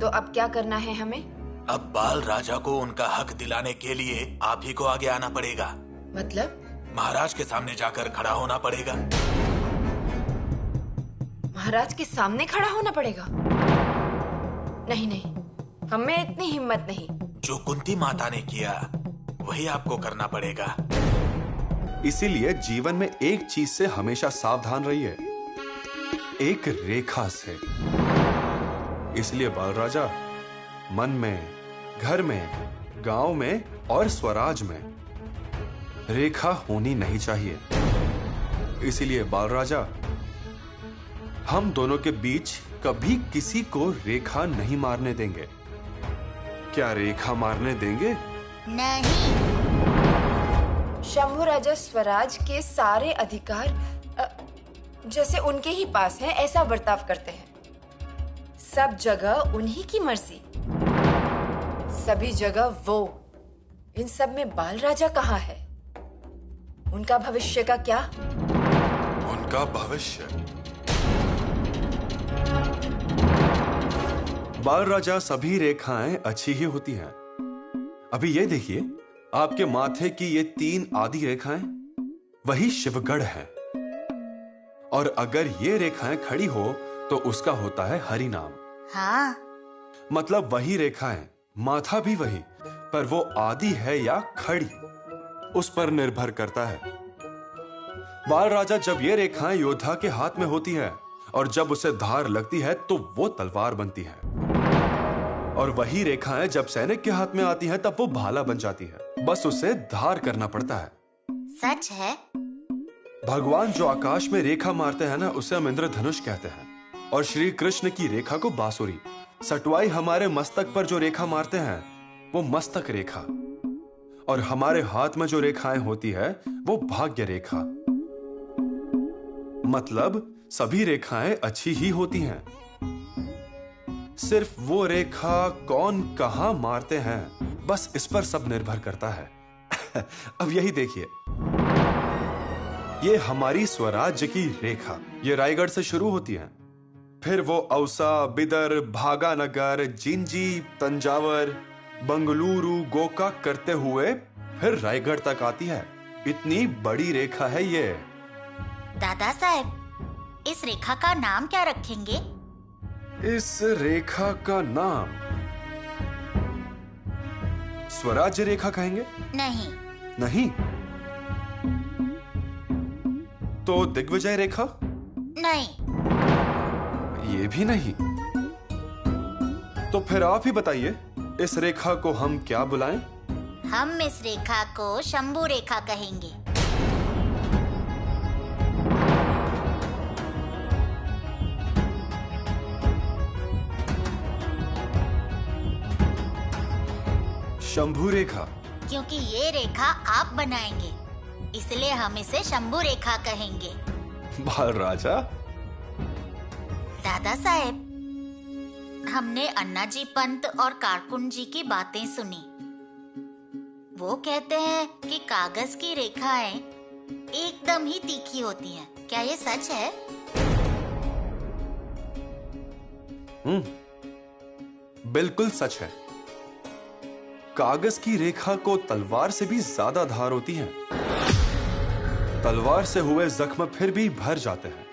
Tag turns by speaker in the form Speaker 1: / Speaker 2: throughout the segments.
Speaker 1: तो अब क्या करना है हमें?
Speaker 2: अब बाल राजा को उनका हक दिलाने के लिए आप ही को आगे आना पड़ेगा।
Speaker 1: मतलब?
Speaker 2: महाराज के सामने जाकर खड़ा होना पड़ेगा।
Speaker 1: महाराज के सामने खड़ा होना पड़ेगा? नहीं नहीं, हमें इतनी हिम्मत नहीं।
Speaker 2: जो कुंती माता ने किया वही आपको करना पड़ेगा।
Speaker 3: इसीलिए जीवन में एक चीज से हमेशा सावधान रहिए, एक रेखा से। इसलिए बाल राजा, मन में, घर में, गांव में और स्वराज में रेखा होनी नहीं चाहिए। इसीलिए बाल राजा, हम दोनों के बीच कभी किसी को रेखा नहीं मारने देंगे। क्या रेखा मारने देंगे?
Speaker 4: नहीं।
Speaker 1: शंभू राजा स्वराज के सारे अधिकार जैसे उनके ही पास है ऐसा बर्ताव करते हैं। सब जगह उन्हीं की मर्जी, सभी जगह वो। इन सब में बाल राजा कहाँ है? उनका भविष्य का क्या?
Speaker 3: उनका भविष्य? बाल राजा, सभी रेखाएं अच्छी ही होती हैं। अभी ये देखिए, आपके माथे की ये 3 आदि रेखाएं वही शिवगढ़ है। और अगर ये रेखाएं खड़ी हो तो उसका होता है हरि नाम।
Speaker 4: हाँ।
Speaker 3: मतलब वही रेखाएं, माथा भी वही, पर वो आदि है या खड़ी, उस पर निर्भर करता है। बाल राजा, जब ये रेखाएं योद्धा के हाथ में होती है और जब उसे धार लगती है तो वो तलवार बनती है। और वही रेखाएं जब सैनिक के हाथ में आती हैं तब वो भाला बन जाती है। बस उसे धार करना पड़ता है।
Speaker 4: सच है।
Speaker 3: भगवान जो आकाश में रेखा मारते हैं ना, उसे हम इंद्रधनुष कहते हैं। और श्री कृष्ण की रेखा को बांसुरी। सटवाई हमारे मस्तक पर जो रेखा मारते हैं वो मस्तक रेखा। और हमारे हाथ में जो रेखाएं होती है वो भाग्य रेखा। मतलब सभी रेखाएं अच्छी ही होती हैं, सिर्फ वो रेखा कौन कहां मारते हैं, बस इस पर सब निर्भर करता है। अब यही देखिए, ये हमारी स्वराज्य की रेखा, ये रायगढ़ से शुरू होती है, फिर वो औसा, बिदर, भागानगर, जिंजी, तंजावर, बंगलुरु, गोकाक करते हुए फिर रायगढ़ तक आती है। इतनी बड़ी रेखा है ये।
Speaker 4: दादा साहब, इस रेखा का नाम क्या रखेंगे?
Speaker 3: इस रेखा का नाम स्वराज्य रेखा कहेंगे।
Speaker 4: नहीं।
Speaker 3: नहीं? तो दिग्विजय रेखा?
Speaker 4: नहीं।
Speaker 3: ये भी नहीं। तो फिर आप ही बताइए, इस रेखा को हम क्या बुलाएं?
Speaker 4: हम इस रेखा को शंभू रेखा कहेंगे।
Speaker 3: शंभू रेखा?
Speaker 4: क्योंकि ये रेखा आप बनाएंगे, इसलिए हम इसे शंभू रेखा कहेंगे।
Speaker 3: बाल राजा।
Speaker 4: दादा साहब, हमने अन्नाजी पंत और कारकुन जी की बातें सुनी। वो कहते हैं कि कागज की रेखाएं एकदम ही तीखी होती हैं। क्या ये सच है?
Speaker 3: बिल्कुल सच है। कागज की रेखा को तलवार से भी ज्यादा धार होती है। तलवार से हुए जख्म फिर भी भर जाते हैं,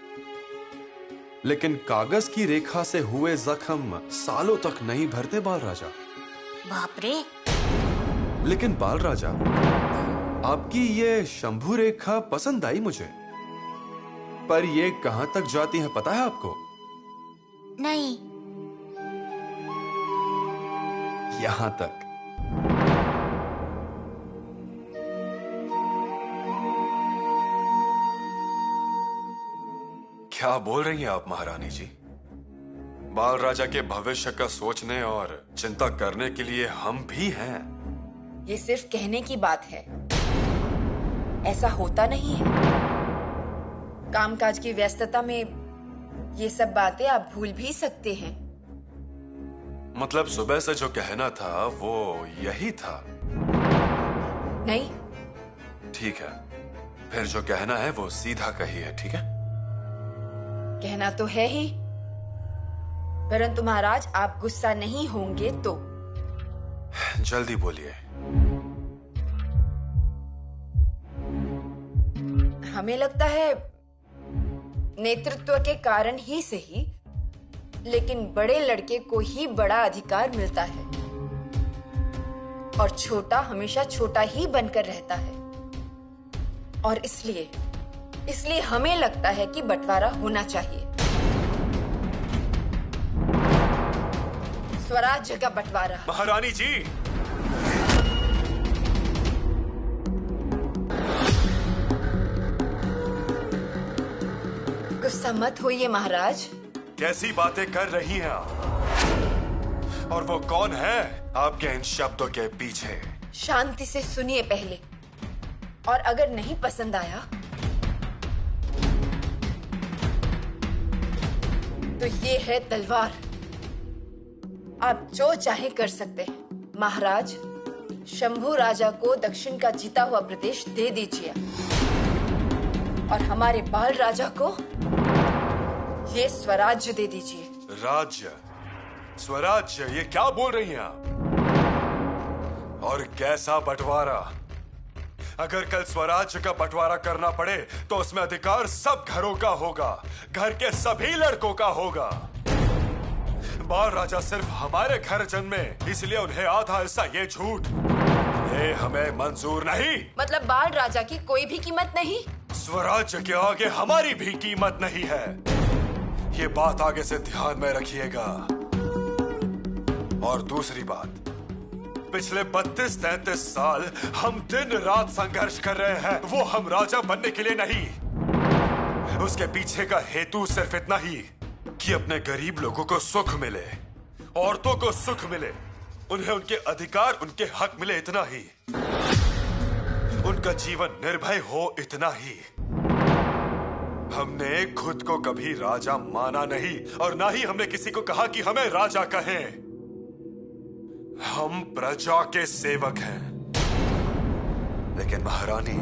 Speaker 3: लेकिन कागज की रेखा से हुए जख्म सालों तक नहीं भरते बाल राजा।
Speaker 4: बाप रे।
Speaker 3: लेकिन बाल राजा, आपकी ये शंभू रेखा पसंद आई मुझे, पर ये कहां तक जाती है पता है आपको?
Speaker 4: नहीं।
Speaker 3: यहां तक। क्या बोल रही हैं आप महारानी जी? बाल राजा के भविष्य का सोचने और चिंता करने के लिए हम भी हैं।
Speaker 1: ये सिर्फ कहने की बात है, ऐसा होता नहीं है। कामकाज की व्यस्तता में ये सब बातें आप भूल भी सकते हैं।
Speaker 3: मतलब सुबह से जो कहना था वो यही था?
Speaker 1: नहीं।
Speaker 3: ठीक है, फिर जो कहना है वो सीधा कहिए, ठीक है?
Speaker 1: कहना तो है ही, परंतु महाराज आप गुस्सा नहीं होंगे तो।
Speaker 3: जल्दी बोलिए।
Speaker 1: हमें लगता है नेतृत्व के कारण ही सही, लेकिन बड़े लड़के को ही बड़ा अधिकार मिलता है और छोटा हमेशा छोटा ही बनकर रहता है। और इसलिए हमें लगता है कि बंटवारा होना चाहिए। स्वराज्य का बंटवारा।
Speaker 3: महारानी जी,
Speaker 1: गुस्सा मत होइए महाराज।
Speaker 3: कैसी बातें कर रही हैं आप? और वो कौन है आपके इन शब्दों के पीछे?
Speaker 1: शांति से सुनिए पहले, और अगर नहीं पसंद आया तो ये है तलवार। आप जो चाहे कर सकते हैं। महाराज, शंभू राजा को दक्षिण का जीता हुआ प्रदेश दे दीजिए और हमारे बाल राजा को ये स्वराज्य दे दीजिए।
Speaker 3: राज्य, स्वराज्य, ये क्या बोल रही हैं आप? और कैसा बंटवारा? अगर कल स्वराज्य का बंटवारा करना पड़े तो उसमें अधिकार सब घरों का होगा, घर के सभी लड़कों का होगा। बाल राजा सिर्फ हमारे घर जन्मे, इसलिए उन्हें आधा हिस्सा। ये झूठ, ये हमें मंजूर नहीं।
Speaker 1: मतलब बाल राजा की कोई भी कीमत नहीं?
Speaker 3: स्वराज्य के आगे हमारी भी कीमत नहीं है। ये बात आगे से ध्यान में रखिएगा। और दूसरी बात, पिछले 32-33 साल हम दिन रात संघर्ष कर रहे हैं। वो हम राजा बनने के लिए नहीं, उसके पीछे का हेतु सिर्फ इतना ही कि अपने गरीब लोगों को सुख मिले, औरतों को सुख मिले, उन्हें उनके अधिकार, उनके हक मिले, इतना ही। उनका जीवन निर्भय हो, इतना ही। हमने खुद को कभी राजा माना नहीं और ना ही हमने किसी को कहा कि हमें राजा कहें। हम प्रजा के सेवक हैं। लेकिन महारानी,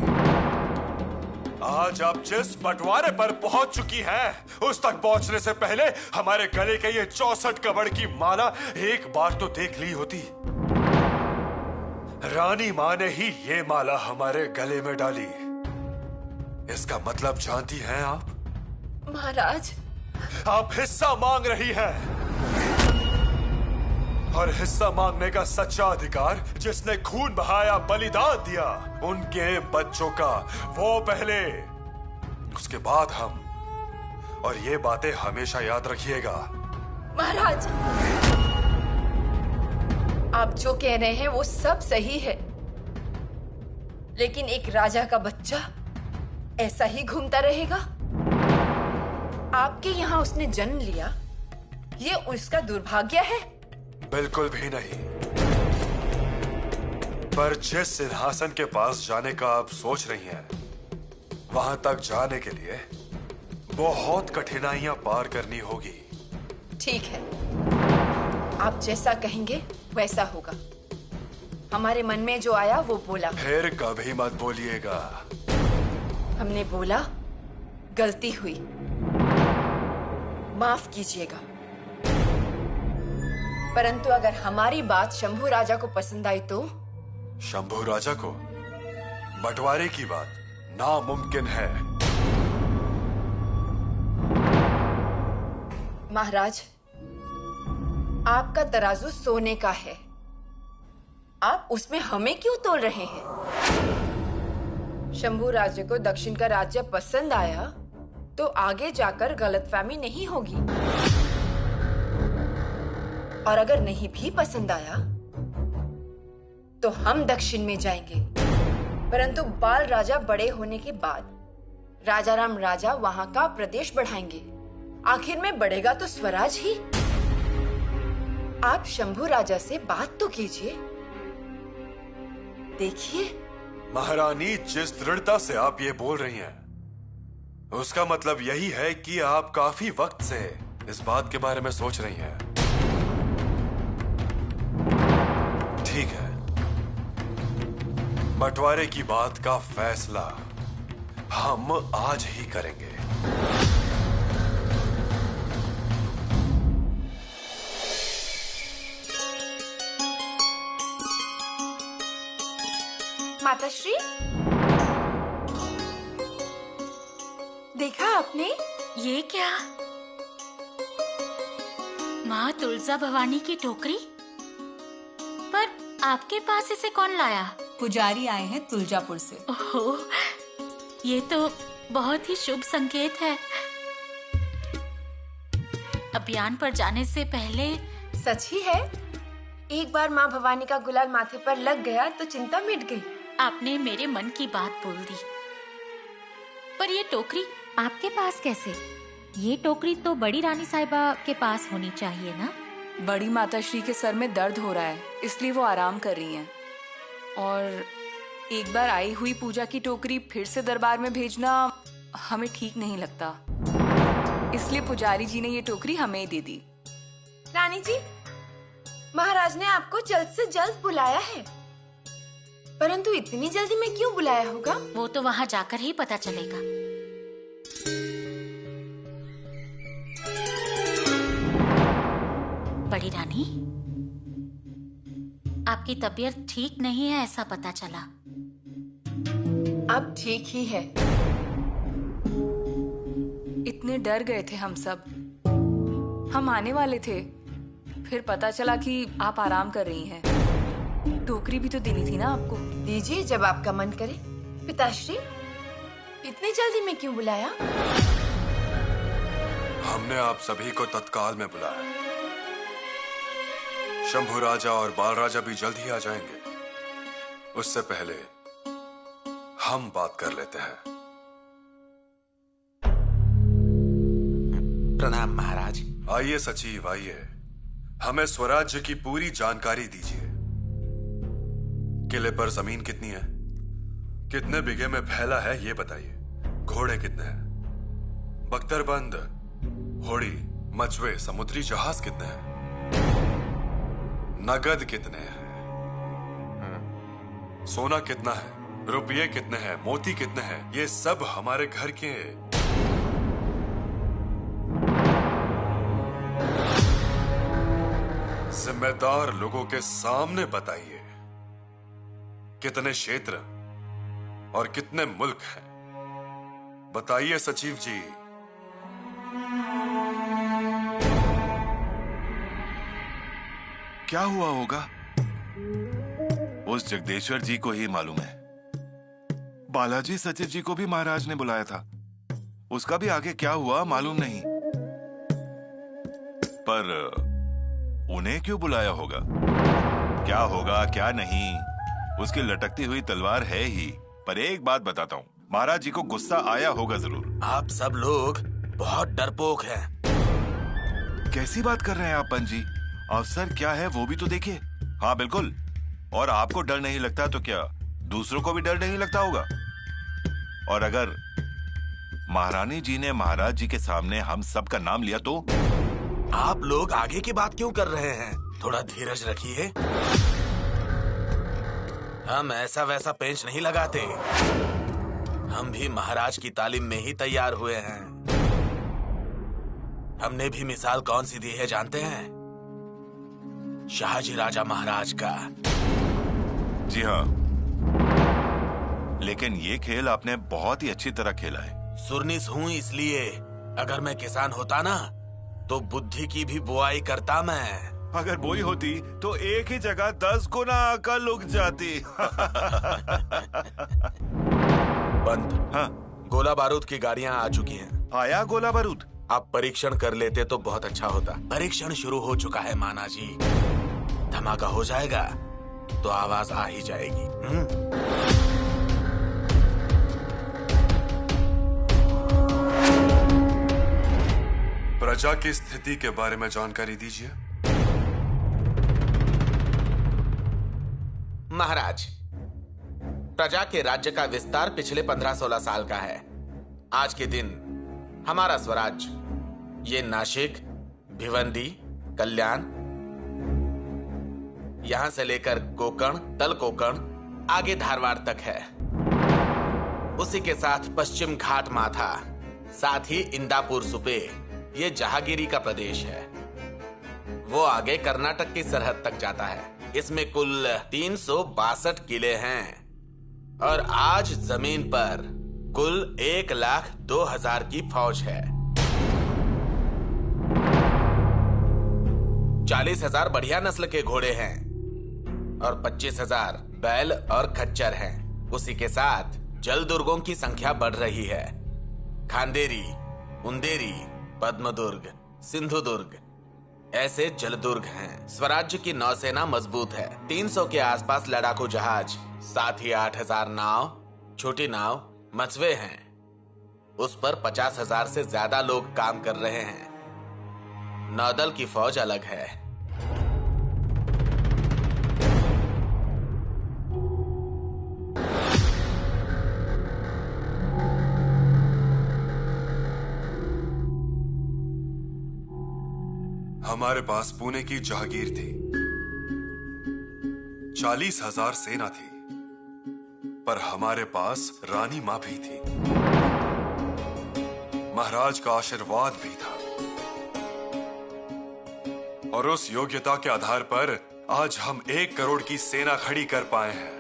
Speaker 3: आज आप जिस बंटवारे पर पहुंच चुकी हैं, उस तक पहुंचने से पहले हमारे गले के ये 64 कवड़ की माला एक बार तो देख ली होती। रानी मां ने ही ये माला हमारे गले में डाली। इसका मतलब जानती हैं आप?
Speaker 1: महाराज,
Speaker 3: आप हिस्सा मांग रही हैं, और हिस्सा मांगने का सच्चा अधिकार जिसने खून बहाया, बलिदान दिया, उनके बच्चों का, वो पहले, उसके बाद हम। और ये बातें हमेशा याद रखिएगा।
Speaker 1: महाराज, आप जो कह रहे हैं वो सब सही है, लेकिन एक राजा का बच्चा ऐसा ही घूमता रहेगा? आपके यहाँ उसने जन्म लिया, ये उसका दुर्भाग्य है?
Speaker 3: बिल्कुल भी नहीं। पर जिस सिंहासन के पास जाने का आप सोच रही हैं, वहां तक जाने के लिए बहुत कठिनाइयां पार करनी होगी।
Speaker 1: ठीक है, आप जैसा कहेंगे वैसा होगा। हमारे मन में जो आया वो बोला।
Speaker 3: फिर कभी मत बोलिएगा।
Speaker 1: हमने बोला, गलती हुई, माफ कीजिएगा। परंतु अगर हमारी बात शंभू राजा को पसंद आई तो?
Speaker 3: शंभू राजा को बंटवारे की बात नामुमकिन है।
Speaker 1: महाराज, आपका तराजू सोने का है, आप उसमें हमें क्यों तोल रहे हैं? शंभू राजा को दक्षिण का राज्य पसंद आया तो आगे जाकर गलतफहमी नहीं होगी, और अगर नहीं भी पसंद आया तो हम दक्षिण में जाएंगे। परंतु बाल राजा बड़े होने के बाद राजाराम राजा वहां का प्रदेश बढ़ाएंगे। आखिर में बढ़ेगा तो स्वराज ही। आप शंभू राजा से बात तो कीजिए। देखिए
Speaker 3: महारानी, जिस दृढ़ता से आप ये बोल रही हैं, उसका मतलब यही है कि आप काफी वक्त से इस बात के बारे में सोच रही हैं। ठीक है, बंटवारे की बात का फैसला हम आज ही करेंगे।
Speaker 1: माताश्री, देखा आपने?
Speaker 4: ये क्या? माँ तुलजा भवानी की टोकरी? पर आपके पास इसे कौन लाया?
Speaker 5: पुजारी आए हैं तुलजापुर से।
Speaker 4: ओह, ये तो बहुत ही शुभ संकेत है। अभियान पर जाने से पहले।
Speaker 1: सच ही है, एक बार माँ भवानी का गुलाल माथे पर लग गया तो चिंता मिट गई।
Speaker 4: आपने मेरे मन की बात बोल दी। पर ये टोकरी आपके पास कैसे? ये टोकरी तो बड़ी रानी साहिबा के पास होनी चाहिए ना?
Speaker 5: बड़ी माताश्री के सर में दर्द हो रहा है, इसलिए वो आराम कर रही हैं। और एक बार आई हुई पूजा की टोकरी फिर से दरबार में भेजना हमें ठीक नहीं लगता, इसलिए पुजारी जी ने ये टोकरी हमें दे दी।
Speaker 1: रानी जी, महाराज ने आपको जल्द से जल्द बुलाया है, परंतु इतनी जल्दी में क्यों बुलाया होगा?
Speaker 4: वो तो वहाँ जाकर ही पता चलेगा। बड़ी रानी, आपकी तबीयत ठीक नहीं है ऐसा पता चला।
Speaker 1: अब ठीक ही है।
Speaker 5: इतने डर गए थे हम सब। हम आने वाले थे, फिर पता चला कि आप आराम कर रही हैं। टोकरी भी तो देनी थी ना आपको।
Speaker 1: दीजिए जब आपका मन करे। पिताश्री, इतनी जल्दी में क्यों बुलाया?
Speaker 3: हमने आप सभी को तत्काल में बुलाया। शंभू राजा और बाल राजा भी जल्द ही आ जाएंगे। उससे पहले हम बात कर लेते हैं।
Speaker 2: प्रणाम महाराज।
Speaker 3: आइए सचिव, आइए। हमें स्वराज्य की पूरी जानकारी दीजिए। किले पर जमीन कितनी है, कितने बीघे में फैला है ये बताइए। घोड़े कितने हैं, बख्तरबंद, होड़ी, मचवे, समुद्री जहाज कितने हैं, नगद कितने हैं, सोना कितना है, रुपये कितने हैं, मोती कितने हैं, ये सब हमारे घर के जिम्मेदार लोगों के सामने बताइए। कितने क्षेत्र और कितने मुल्क हैं, बताइए सचिव जी।
Speaker 6: क्या हुआ होगा उस जगदेश्वर जी को ही मालूम है। बालाजी सचिव जी को भी महाराज ने बुलाया था, उसका भी आगे क्या हुआ मालूम नहीं। पर उन्हें क्यों बुलाया होगा? क्या होगा क्या नहीं, उसकी लटकती हुई तलवार है ही। पर एक बात बताता हूँ, महाराज जी को गुस्सा आया होगा जरूर।
Speaker 2: आप सब लोग बहुत डरपोक हैं।
Speaker 6: कैसी बात कर रहे हैं आप पंत जी? अवसर क्या है वो भी तो देखिए। हाँ बिल्कुल, और आपको डर नहीं लगता तो क्या दूसरों को भी डर नहीं लगता होगा? और अगर महारानी जी ने महाराज जी के सामने हम सब का नाम लिया तो?
Speaker 2: आप लोग आगे की बात क्यों कर रहे हैं? थोड़ा धीरज रखिए। हम ऐसा वैसा पेंच नहीं लगाते। हम भी महाराज की तालीम में ही तैयार हुए हैं। हमने भी मिसाल कौन सी दी है जानते हैं? शाहजी राजा महाराज का।
Speaker 6: जी हाँ, लेकिन ये खेल आपने बहुत ही अच्छी तरह खेला है।
Speaker 2: सुरनीस हूँ इसलिए, अगर मैं किसान होता ना तो बुद्धि की भी बुआई करता मैं।
Speaker 6: अगर बोई होती तो एक ही जगह 10 गुना अकल उग जाती।
Speaker 2: बंद।
Speaker 6: हाँ?
Speaker 2: गोला बारूद की गाड़ियां आ चुकी हैं।
Speaker 6: आया गोला बारूद?
Speaker 2: आप परीक्षण कर लेते तो बहुत अच्छा होता। परीक्षण शुरू हो चुका है माना जी। धमाका हो जाएगा तो आवाज आ ही जाएगी।
Speaker 3: प्रजा की स्थिति के बारे में जानकारी दीजिए।
Speaker 2: महाराज, प्रजा के राज्य का विस्तार पिछले 15-16 साल का है। आज के दिन हमारा स्वराज्य ये नासिक, भिवंडी, कल्याण, यहां से लेकर कोकण, तल कोकण, आगे धारवाड़ तक है। उसी के साथ पश्चिम घाट माथा, साथ ही इंदापुर सुपे, ये जहांगीरी का प्रदेश है। वो आगे कर्नाटक की सरहद तक जाता है। इसमें कुल 362 किले हैं। और आज जमीन पर कुल 1,02,000 की फौज है। 40,000 बढ़िया नस्ल के घोड़े हैं और 25,000 बैल और खच्चर हैं। उसी के साथ जल दुर्गों की संख्या बढ़ रही है। खांदेरी, उंदेरी, पद्मदुर्ग, सिंधुदुर्ग ऐसे जलदुर्ग हैं। स्वराज्य की नौसेना मजबूत है। 300 के आसपास लड़ाकू जहाज, साथ ही 8,000 नाव, छोटी नाव, मछुए हैं। उस पर 50,000 से ज्यादा लोग काम कर रहे हैं। नौदल की फौज अलग है।
Speaker 3: हमारे पास पुणे की जहांगीर थी, 40,000 सेना थी, पर हमारे पास रानी मां भी थी। महाराज का आशीर्वाद भी था और उस योग्यता के आधार पर आज हम 1 करोड़ की सेना खड़ी कर पाए हैं।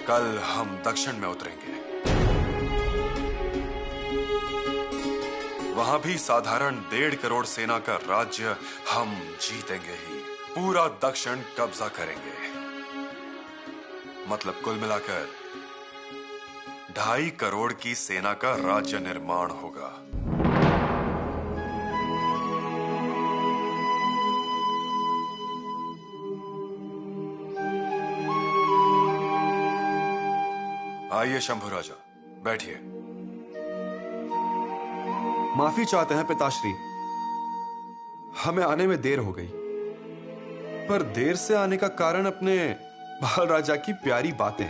Speaker 3: कल हम दक्षिण में उतरेंगे। वहां भी साधारण 1.5 करोड़ सेना का राज्य हम जीतेंगे ही। पूरा दक्षिण कब्जा करेंगे। मतलब कुल मिलाकर 2.5 करोड़ की सेना का राज्य निर्माण होगा। आइए शंभू राजा, बैठिए। माफी चाहते हैं पिताश्री, हमें आने में देर हो गई, पर देर से आने का कारण अपने बाल राजा की प्यारी बातें।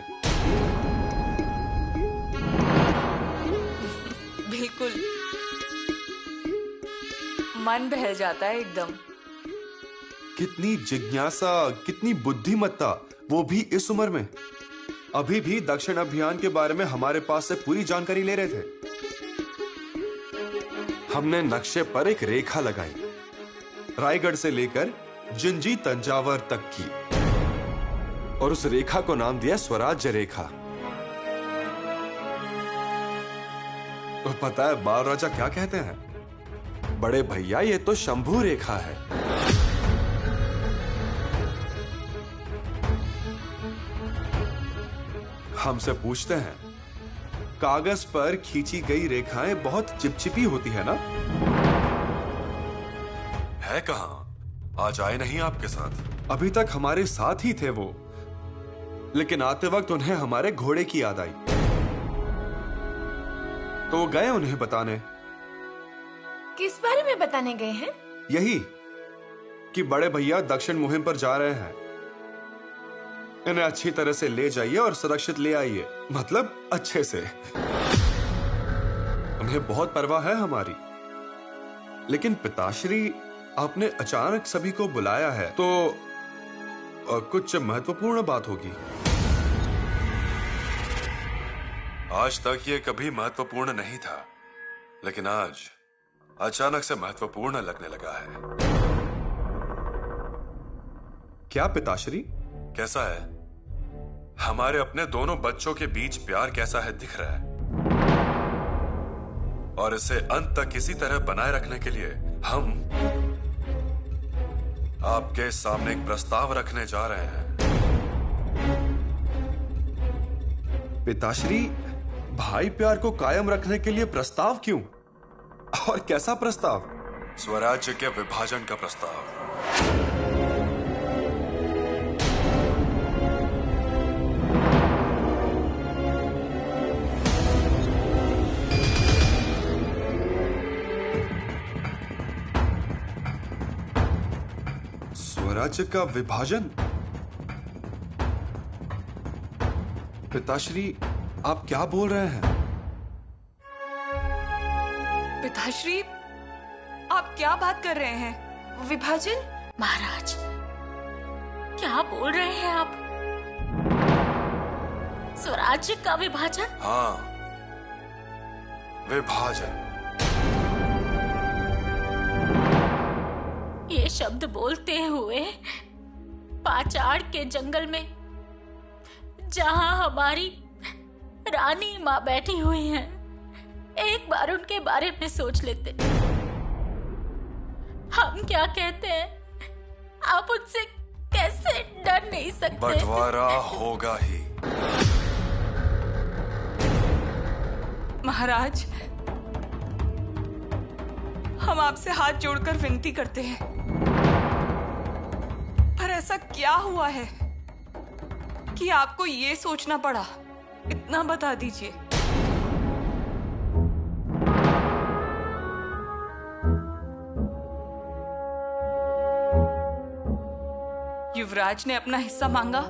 Speaker 5: बिल्कुल, मन बहल जाता है एकदम।
Speaker 3: कितनी जिज्ञासा, कितनी बुद्धिमत्ता, वो भी इस उम्र में। अभी भी दक्षिण अभियान के बारे में हमारे पास से पूरी जानकारी ले रहे थे। हमने नक्शे पर एक रेखा लगाई, रायगढ़ से लेकर जिंजी तंजावर तक की, और उस रेखा को नाम दिया स्वराज्य रेखा। तो पता है बाल राजा क्या कहते हैं? बड़े भैया, ये तो शंभू रेखा है। हमसे पूछते हैं, कागज पर खींची गई रेखाएं बहुत चिपचिपी होती है ना? है कहां? आज आए नहीं आपके साथ? अभी तक हमारे साथ ही थे वो, लेकिन आते वक्त उन्हें हमारे घोड़े की याद आई, तो वो गए उन्हें बताने।
Speaker 1: किस बारे में बताने गए हैं?
Speaker 3: यही कि बड़े भैया दक्षिण मुहिम पर जा रहे हैं, इन्हें अच्छी तरह से ले जाइए और सुरक्षित ले आइए। मतलब अच्छे से। उन्हें बहुत परवाह है हमारी। लेकिन पिताश्री, आपने अचानक सभी को बुलाया है, तो कुछ महत्वपूर्ण बात होगी। आज तक ये कभी महत्वपूर्ण नहीं था, लेकिन आज अचानक से महत्वपूर्ण लगने लगा है। क्या पिताश्री? कैसा है? हमारे अपने दोनों बच्चों के बीच प्यार कैसा है दिख रहा है, और इसे अंत तक इसी तरह बनाए रखने के लिए हम आपके सामने एक प्रस्ताव रखने जा रहे हैं। पिताश्री, भाई प्यार को कायम रखने के लिए प्रस्ताव क्यों? और कैसा प्रस्ताव? स्वराज्य के विभाजन का प्रस्ताव। स्वराज्य का विभाजन? पिताश्री, आप क्या बोल रहे हैं?
Speaker 5: पिताश्री, आप क्या बात कर रहे हैं?
Speaker 1: विभाजन?
Speaker 4: महाराज, क्या बोल रहे हैं आप? स्वराज्य का विभाजन?
Speaker 3: हाँ, विभाजन।
Speaker 4: ये शब्द बोलते हुए पाचाड़ के जंगल में, जहां हमारी रानी माँ बैठी हुई हैं, एक बार उनके बारे में सोच लेते। हम क्या कहते हैं, आप उनसे कैसे डर नहीं सकते?
Speaker 3: बंटवारा होगा ही।
Speaker 5: महाराज, हम आपसे हाथ जोड़कर विनती करते हैं, पर ऐसा क्या हुआ है कि आपको ये सोचना पड़ा? इतना बता दीजिए। युवराज ने अपना हिस्सा मांगा,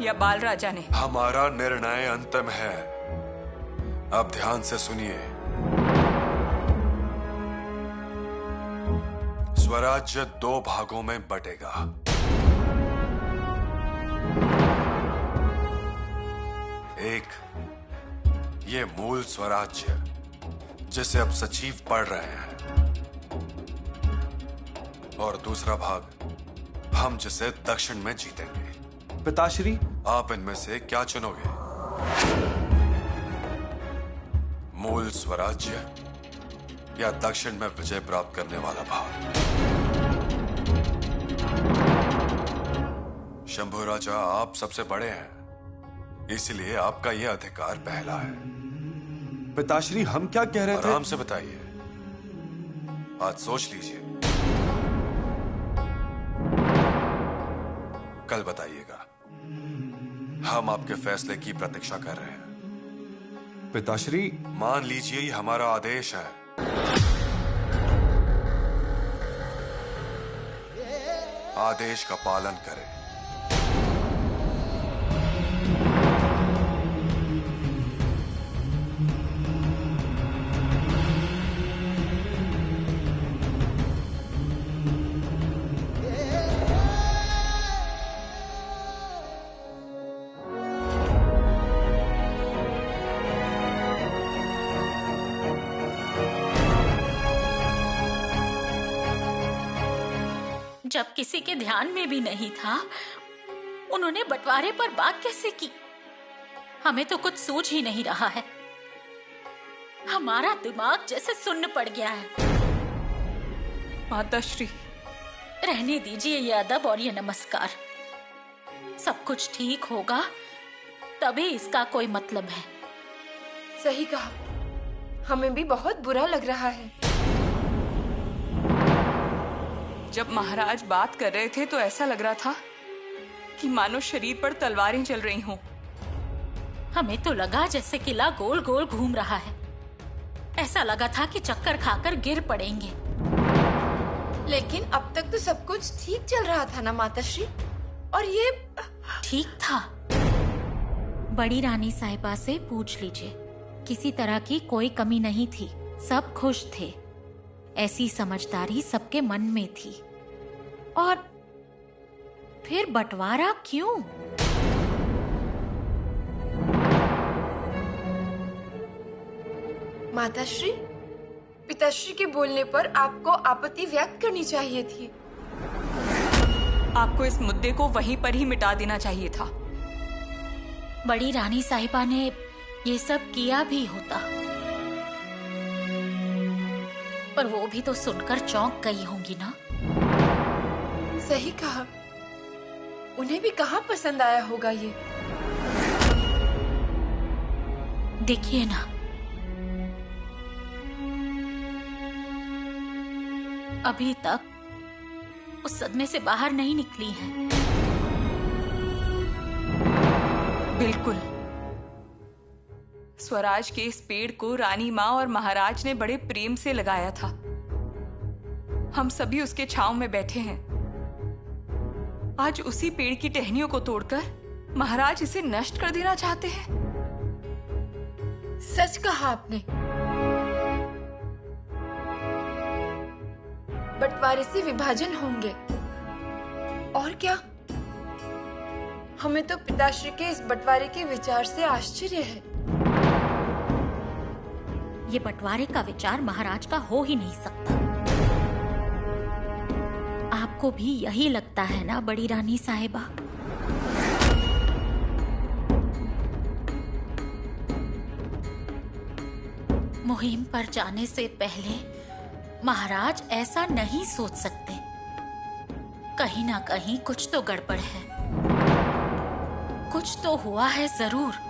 Speaker 5: या बाल राजा ने?
Speaker 3: हमारा निर्णय अंतिम है। अब ध्यान से सुनिए। स्वराज्य 2 भागों में बटेगा। एक, ये मूल स्वराज्य जिसे अब सचिव पढ़ रहे हैं, और दूसरा भाग हम जिसे दक्षिण में जीतेंगे। पिताश्री, आप इनमें से क्या चुनोगे? मूल स्वराज्य या दक्षिण में विजय प्राप्त करने वाला भाग? शंभु राजा, आप सबसे बड़े हैं, इसलिए आपका यह अधिकार पहला है। पिताश्री, हम क्या कह रहे थे? आराम से बताइए, आज सोच लीजिए, कल बताइएगा। हम आपके फैसले की प्रतीक्षा कर रहे हैं। पिताश्री, मान लीजिए ये हमारा आदेश है। आदेश का पालन करें।
Speaker 4: जब किसी के ध्यान में भी नहीं था, उन्होंने बंटवारे पर बात कैसे की? हमें तो कुछ सूझ ही नहीं रहा है। हमारा दिमाग जैसे सुन्न पड़ गया है।
Speaker 5: माताश्री,
Speaker 4: रहने दीजिए ये अदब और ये नमस्कार। सब कुछ ठीक होगा तभी इसका कोई मतलब है।
Speaker 1: सही कहा, हमें भी बहुत बुरा लग रहा है।
Speaker 5: जब महाराज बात कर रहे थे तो ऐसा लग रहा था कि मानो शरीर पर तलवारें चल रही हों।
Speaker 4: हमें तो लगा जैसे किला गोल गोल घूम रहा है। ऐसा लगा था कि चक्कर खाकर गिर पड़ेंगे।
Speaker 1: लेकिन अब तक तो सब कुछ ठीक चल रहा था ना माताश्री? और ये
Speaker 4: ठीक था। बड़ी रानी साहिबा से पूछ लीजिए, किसी तरह की कोई कमी नहीं थी। सब खुश थे। ऐसी समझदारी सबके मन में थी। और फिर बंटवारा क्यों?
Speaker 1: माताश्री, पिताश्री के बोलने पर आपको आपत्ति व्यक्त करनी चाहिए थी।
Speaker 5: आपको इस मुद्दे को वहीं पर ही मिटा देना चाहिए था।
Speaker 4: बड़ी रानी साहिबा ने ये सब किया भी होता, पर वो भी तो सुनकर चौंक गई होंगी ना।
Speaker 1: सही कहा, उन्हें भी कहाँ पसंद आया होगा ये।
Speaker 4: देखिए ना, अभी तक उस सदमे से बाहर नहीं निकली हैं।
Speaker 5: बिल्कुल। स्वराज के इस पेड़ को रानी माँ और महाराज ने बड़े प्रेम से लगाया था। हम सभी उसके छांव में बैठे हैं। आज उसी पेड़ की टहनियों को तोड़कर महाराज इसे नष्ट कर देना चाहते हैं।
Speaker 1: सच कहा आपने। बंटवारे से विभाजन होंगे और क्या? हमें तो पिताश्री के इस बंटवारे के विचार से आश्चर्य है।
Speaker 4: ये बंटवारे का विचार महाराज का हो ही नहीं सकता। आपको भी यही लगता है ना बड़ी रानी साहिबा? मुहिम पर जाने से पहले महाराज ऐसा नहीं सोच सकते। कहीं ना कहीं कुछ तो गड़बड़ है, कुछ तो हुआ है जरूर।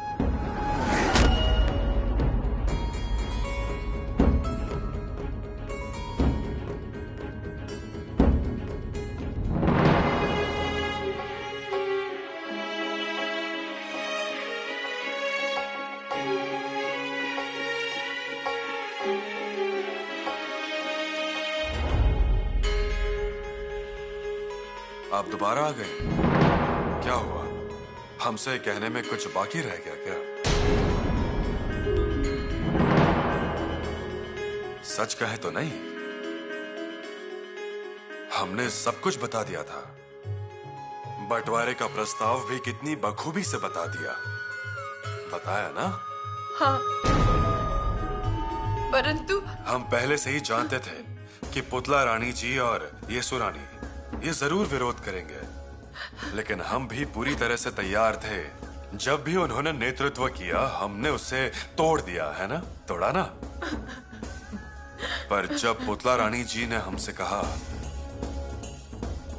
Speaker 3: आप दोबारा आ गए? क्या हुआ? हमसे कहने में कुछ बाकी रह गया क्या? सच कहे तो नहीं, हमने सब कुछ बता दिया था। बंटवारे का प्रस्ताव भी कितनी बखूबी से बता दिया। बताया ना?
Speaker 1: हाँ, परंतु
Speaker 3: हम पहले से ही जानते थे कि पुतला रानी जी और येसु रानी ये जरूर विरोध करेंगे, लेकिन हम भी पूरी तरह से तैयार थे। जब भी उन्होंने नेतृत्व किया हमने उसे तोड़ दिया, है ना? तोड़ा ना? पर जब पुतला रानी जी ने हमसे कहा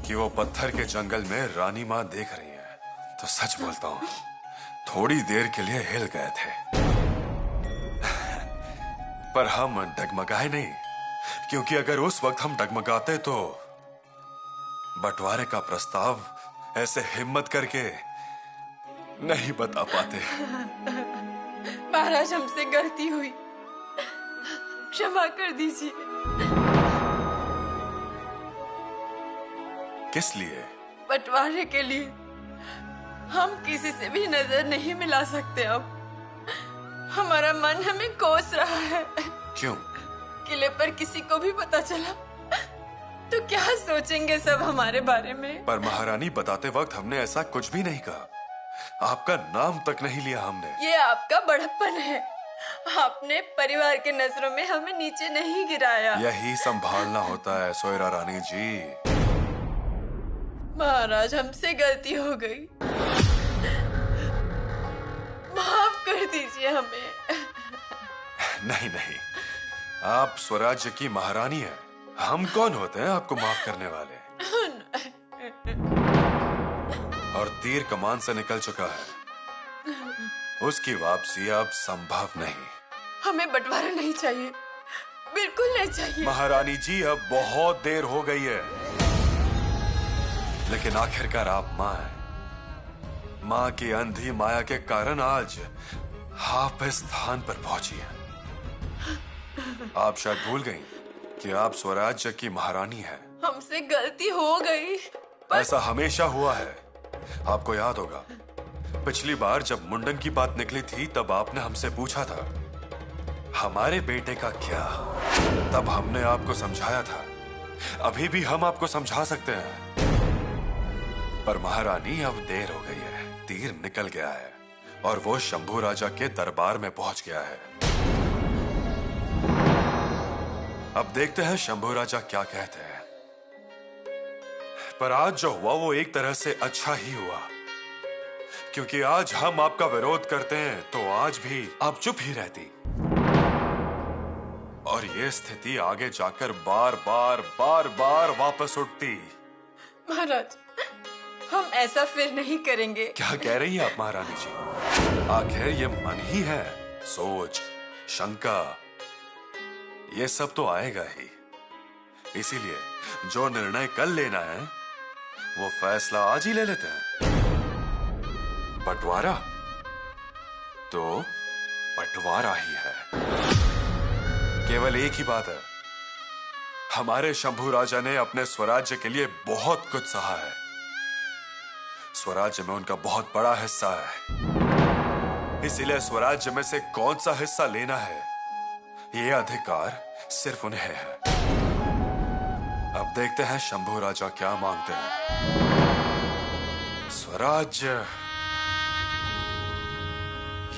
Speaker 3: कि वो पत्थर के जंगल में रानी मां देख रही है, तो सच बोलता हूं थोड़ी देर के लिए हिल गए थे। पर हम डगमगाए नहीं, क्योंकि अगर उस वक्त हम डगमगाते तो बंटवारे का प्रस्ताव ऐसे हिम्मत करके नहीं बता पाते।
Speaker 1: महाराज, हमसे गलती हुई, क्षमा कर दीजिए।
Speaker 3: किस लिए?
Speaker 1: बंटवारे के लिए। हम किसी से भी नजर नहीं मिला सकते अब। हमारा मन हमें कोस रहा है।
Speaker 3: क्यों?
Speaker 1: किले पर किसी को भी पता चला तो क्या सोचेंगे सब हमारे बारे में?
Speaker 3: पर महारानी, बताते वक्त हमने ऐसा कुछ भी नहीं कहा। आपका नाम तक नहीं लिया हमने।
Speaker 1: ये आपका बड़प्पन है। आपने परिवार के नजरों में हमें नीचे नहीं गिराया।
Speaker 3: यही संभालना होता है सोयरा रानी जी।
Speaker 1: महाराज, हमसे गलती हो गई, माफ कर दीजिए हमें।
Speaker 3: नहीं नहीं, आप स्वराज्य की महारानी हैं। हम कौन होते हैं आपको माफ करने वाले? और तीर कमान से निकल चुका है, उसकी वापसी अब संभव नहीं।
Speaker 1: हमें बंटवारा नहीं चाहिए, बिल्कुल नहीं चाहिए।
Speaker 3: महारानी जी, अब बहुत देर हो गई है। लेकिन आखिरकार आप मां हैं। मां की अंधी माया के कारण आज आप इस स्थान पर पहुंची हैं। आप शायद भूल गई कि आप स्वराज्य की महारानी हैं।
Speaker 1: हमसे गलती हो गई।
Speaker 3: ऐसा हमेशा हुआ है। आपको याद होगा, पिछली बार जब मुंडन की बात निकली थी तब आपने हमसे पूछा था हमारे बेटे का क्या। तब हमने आपको समझाया था। अभी भी हम आपको समझा सकते हैं, पर महारानी अब देर हो गई है। तीर निकल गया है और वो शंभू राजा के दरबार में पहुंच गया है। अब देखते हैं शंभू राजा क्या कहते हैं। पर आज जो हुआ वो एक तरह से अच्छा ही हुआ, क्योंकि आज हम आपका विरोध करते हैं तो आज भी आप चुप ही रहती, और ये स्थिति आगे जाकर बार बार वापस उठती।
Speaker 1: महाराज, हम ऐसा फिर नहीं करेंगे।
Speaker 3: क्या कह रही हैं आप महारानी जी? आखिर ये मन ही है। सोच, शंका, ये सब तो आएगा ही। इसीलिए जो निर्णय कल लेना है वो फैसला आज ही ले लेते हैं। बंटवारा तो बंटवारा ही है। केवल एक ही बात है, हमारे शंभू राजा ने अपने स्वराज्य के लिए बहुत कुछ सहा है। स्वराज्य में उनका बहुत बड़ा हिस्सा है, इसीलिए स्वराज्य में से कौन सा हिस्सा लेना है ये अधिकार सिर्फ उन्हें है। अब देखते हैं शंभू राजा क्या मांगते हैं। स्वराज्य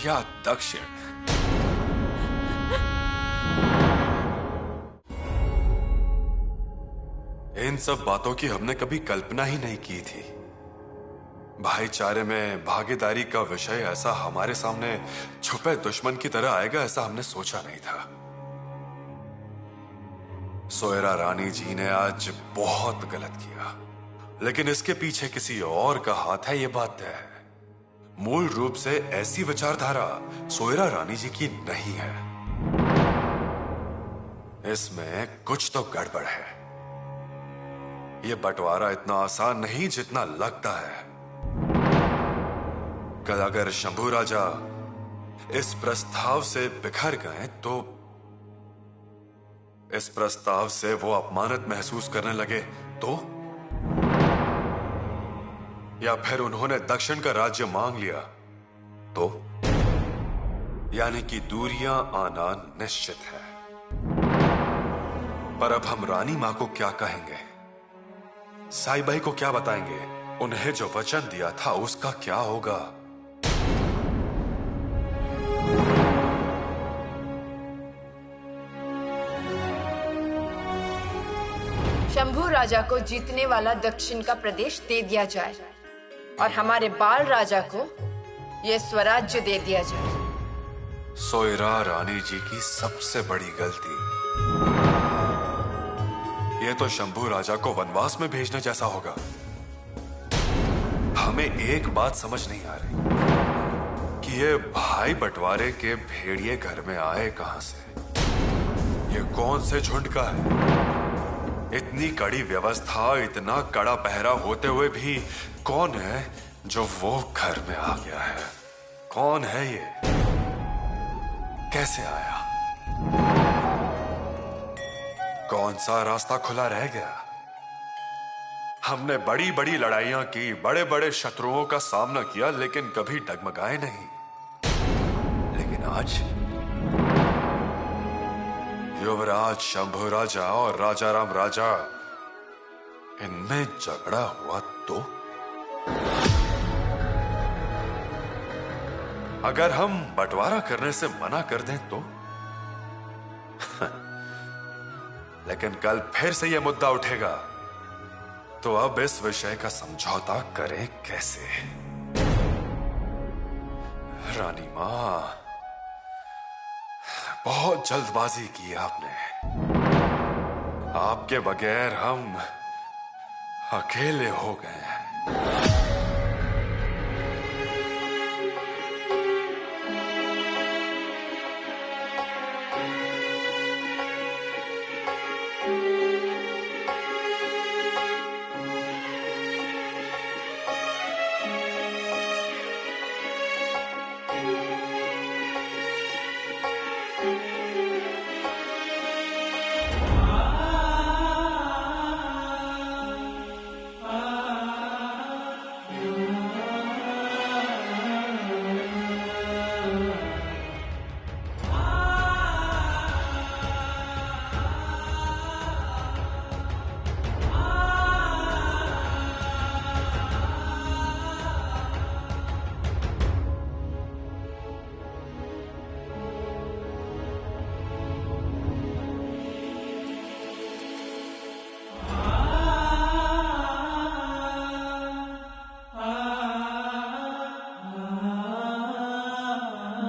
Speaker 3: या दक्षिण? इन सब बातों की हमने कभी कल्पना ही नहीं की थी। भाईचारे में भागीदारी का विषय ऐसा हमारे सामने छुपे दुश्मन की तरह आएगा, ऐसा हमने सोचा नहीं था। सोयरा रानी जी ने आज बहुत गलत किया, लेकिन इसके पीछे किसी और का हाथ है, ये बात तय है। मूल रूप से ऐसी विचारधारा सोयरा रानी जी की नहीं है। इसमें कुछ तो गड़बड़ है। यह बंटवारा इतना आसान नहीं जितना लगता है। कल अगर शंभू राजा इस प्रस्ताव से बिखर गए तो इस प्रस्ताव से वो अपमानित महसूस करने लगे तो, या फिर उन्होंने दक्षिण का राज्य मांग लिया तो, यानी कि दूरियां आना निश्चित है। पर अब हम रानी मां को क्या कहेंगे, साई भाई को क्या बताएंगे, उन्हें जो वचन दिया था उसका क्या होगा?
Speaker 1: शंभू राजा को जीतने वाला दक्षिण का प्रदेश दे दिया जाए और हमारे बाल राजा को यह स्वराज्य दे दिया जाए।
Speaker 3: सोयरा रानी जी की सबसे बड़ी गलती यह तो शंभू राजा को वनवास में भेजने जैसा होगा। हमें एक बात समझ नहीं आ रही कि ये भाई बंटवारे के भेड़िए घर में आए कहां से? ये कौन से झुंड का है? इतनी कड़ी व्यवस्था, इतना कड़ा पहरा होते हुए भी कौन है जो वो घर में आ गया है? कौन है ये? कैसे आया? कौन सा रास्ता खुला रह गया? हमने बड़ी बड़ी लड़ाइयां की, बड़े बड़े शत्रुओं का सामना किया, लेकिन कभी डगमगाए नहीं। लेकिन आज युवराज शंभू राजा और राजाराम राजा, इनमें झगड़ा हुआ तो? अगर हम बंटवारा करने से मना कर दें तो? लेकिन कल फिर से यह मुद्दा उठेगा, तो अब इस विषय का समझौता करें कैसे? रानी मां, बहुत जल्दबाजी की आपने। आपके बगैर हम अकेले हो गए हैं।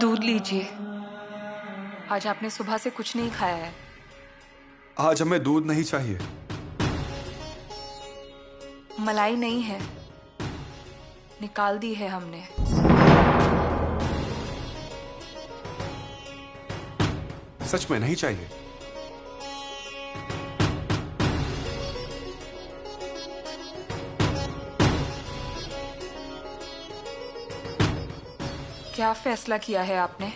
Speaker 5: दूध लीजिए। आज आपने सुबह से कुछ नहीं खाया है।
Speaker 3: आज हमें दूध नहीं चाहिए।
Speaker 5: मलाई नहीं है, निकाल दी है हमने।
Speaker 3: सच में नहीं चाहिए?
Speaker 5: क्या फैसला किया है आपने?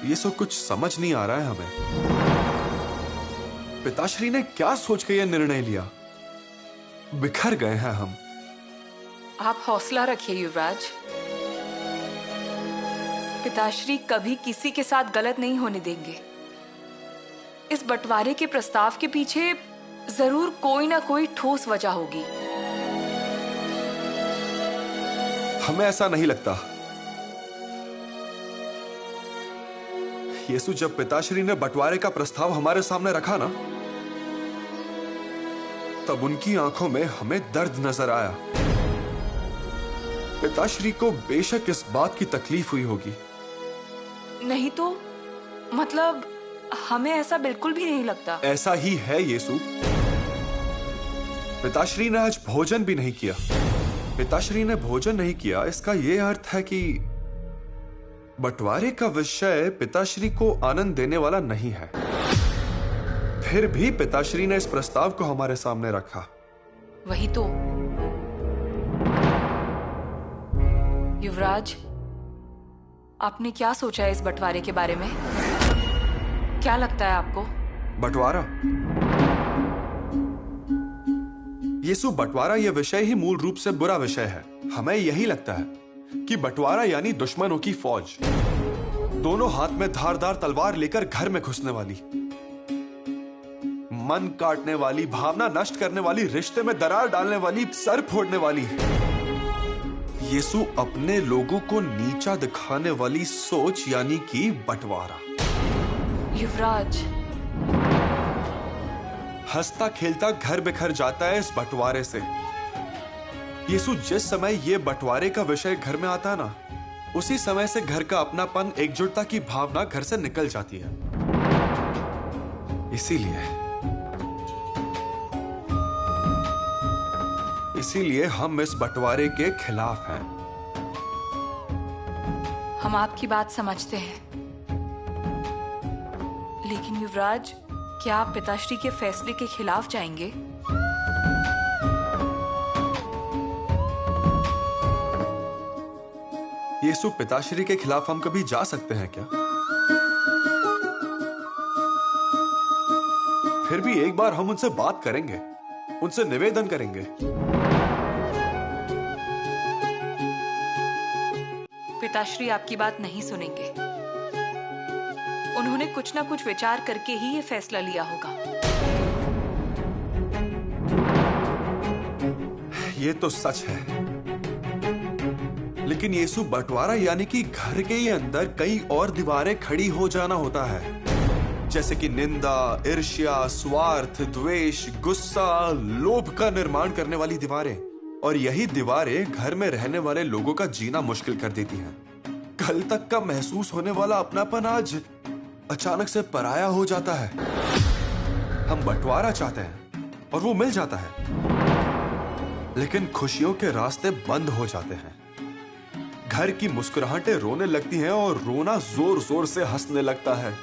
Speaker 3: ये सब कुछ समझ नहीं आ रहा है हमें। पिताश्री ने क्या सोच के यह निर्णय लिया? बिखर गए हैं हम।
Speaker 5: आप हौसला रखिए युवराज। पिताश्री कभी किसी के साथ गलत नहीं होने देंगे। इस बंटवारे के प्रस्ताव के पीछे जरूर कोई ना कोई ठोस वजह होगी।
Speaker 3: हमें ऐसा नहीं लगता। यीशु, जब पिताश्री ने बंटवारे का प्रस्ताव हमारे सामने रखा ना, तब उनकी आंखों में हमें दर्द नजर आया। पिताश्री को बेशक इस बात की तकलीफ हुई होगी।
Speaker 5: नहीं तो मतलब हमें ऐसा बिल्कुल भी नहीं लगता।
Speaker 3: ऐसा ही है यीशु। पिताश्री ने आज भोजन भी नहीं किया। पिताश्री ने भोजन नहीं किया, इसका यह अर्थ है कि बंटवारे का विषय पिताश्री को आनंद देने वाला नहीं है। फिर भी पिताश्री ने इस प्रस्ताव को हमारे सामने रखा।
Speaker 5: वही तो। युवराज, आपने क्या सोचा है इस बंटवारे के बारे में? क्या लगता है आपको?
Speaker 3: बंटवारा? यीशु, बंटवारा यह विषय ही मूल रूप से बुरा विषय है। हमें यही लगता है कि बंटवारा यानी दुश्मनों की फौज, दोनों हाथ में धारदार तलवार लेकर घर में घुसने वाली, मन काटने वाली, भावना नष्ट करने वाली, रिश्ते में दरार डालने वाली, सर फोड़ने वाली। यीशु अपने लोगों को नीचा दिखाने वाली सोच यानी कि बंटवारा।
Speaker 5: युवराज,
Speaker 3: हंसता खेलता घर बिखर जाता है इस बंटवारे से। यीशु, जिस समय ये बंटवारे का विषय घर में आता है ना, उसी समय से घर का अपनापन, एकजुटता की भावना घर से निकल जाती है। इसीलिए हम इस बंटवारे के खिलाफ हैं।
Speaker 5: हम आपकी बात समझते हैं, लेकिन युवराज, क्या आप पिताश्री के फैसले के खिलाफ जाएंगे?
Speaker 3: यीशु, पिताश्री के खिलाफ हम कभी जा सकते हैं क्या? फिर भी एक बार हम उनसे बात करेंगे, उनसे निवेदन करेंगे।
Speaker 5: पिताश्री आपकी बात नहीं सुनेंगे। उन्होंने कुछ ना कुछ विचार करके ही ये फैसला लिया होगा।
Speaker 3: ये तो सच है, लेकिन यीशु, बंटवारा यानी कि घर के ही अंदर कई और दीवारें खड़ी हो जाना होता है, जैसे कि निंदा, ईर्ष्या, स्वार्थ, द्वेष, गुस्सा, लोभ का निर्माण करने वाली दीवारें। और यही दीवारें घर में रहने वाले लोगों का जीना मुश्किल कर देती हैं। कल तक का महसूस होने वाला अपनापन आज अचानक से पराया हो जाता है। हम बंटवारा चाहते हैं और वो मिल जाता है, लेकिन खुशियों के रास्ते बंद हो जाते हैं। घर की मुस्कुराहटें रोने लगती हैं और रोना जोर जोर से हंसने लगता है।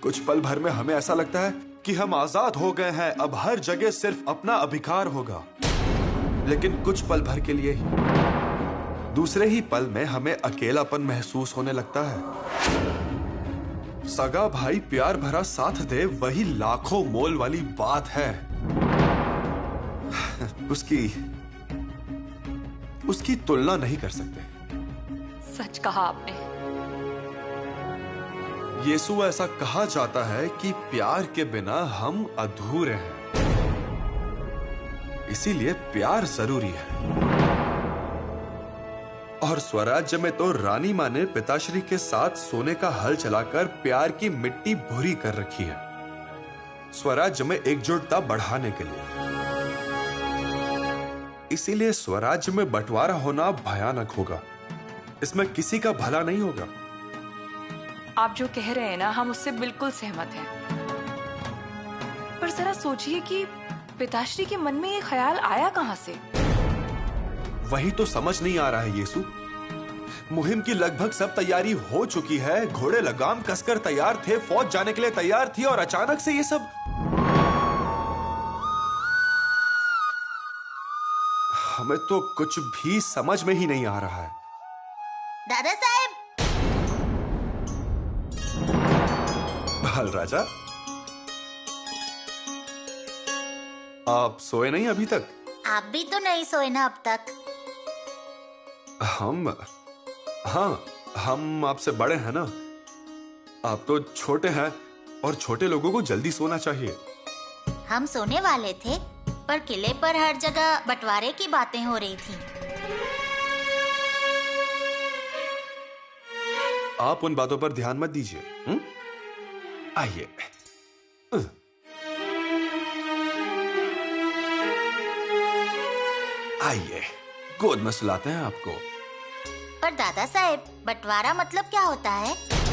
Speaker 3: कुछ पल भर में हमें ऐसा लगता है कि हम आजाद हो गए हैं, अब हर जगह सिर्फ अपना अधिकार होगा। लेकिन कुछ पल भर के लिए ही, दूसरे ही पल में हमें अकेलापन महसूस होने लगता है। सगा भाई प्यार भरा साथ दे, वही लाखों मोल वाली बात है। उसकी तुलना नहीं कर सकते।
Speaker 5: सच कहा आपने।
Speaker 3: यीशु, ऐसा कहा जाता है कि प्यार के बिना हम अधूरे हैं, इसीलिए प्यार जरूरी है। और स्वराज्य में तो रानी मां ने पिताश्री के साथ सोने का हल चलाकर प्यार की मिट्टी भूरी कर रखी है, स्वराज्य में एकजुटता बढ़ाने के लिए। इसीलिए स्वराज्य में बंटवारा होना भयानक होगा। इसमें किसी का भला नहीं होगा।
Speaker 5: आप जो कह रहे हैं ना, हम उससे बिल्कुल सहमत हैं। पर जरा सोचिए कि पिताश्री के मन में ये ख्याल आया कहां से?
Speaker 3: वही तो समझ नहीं आ रहा है यीशु। मुहिम की लगभग सब तैयारी हो चुकी है, घोड़े लगाम कसकर तैयार थे, फौज जाने के लिए तैयार थी, और अचानक से ये सब। हमें तो कुछ भी समझ में ही नहीं आ रहा है।
Speaker 4: दादा साहब।
Speaker 3: बाल राजा, आप सोए नहीं अभी तक?
Speaker 4: आप भी तो नहीं सोए ना अब तक।
Speaker 3: हम आपसे बड़े हैं ना। आप तो छोटे हैं और छोटे लोगों को जल्दी सोना चाहिए।
Speaker 4: हम सोने वाले थे, पर किले पर हर जगह बंटवारे की बातें हो रही थी।
Speaker 3: आप उन बातों पर ध्यान मत दीजिए। आइए। आइए, गोद में सुलाते हैं आपको।
Speaker 4: पर दादा साहेब, बंटवारा मतलब क्या होता है?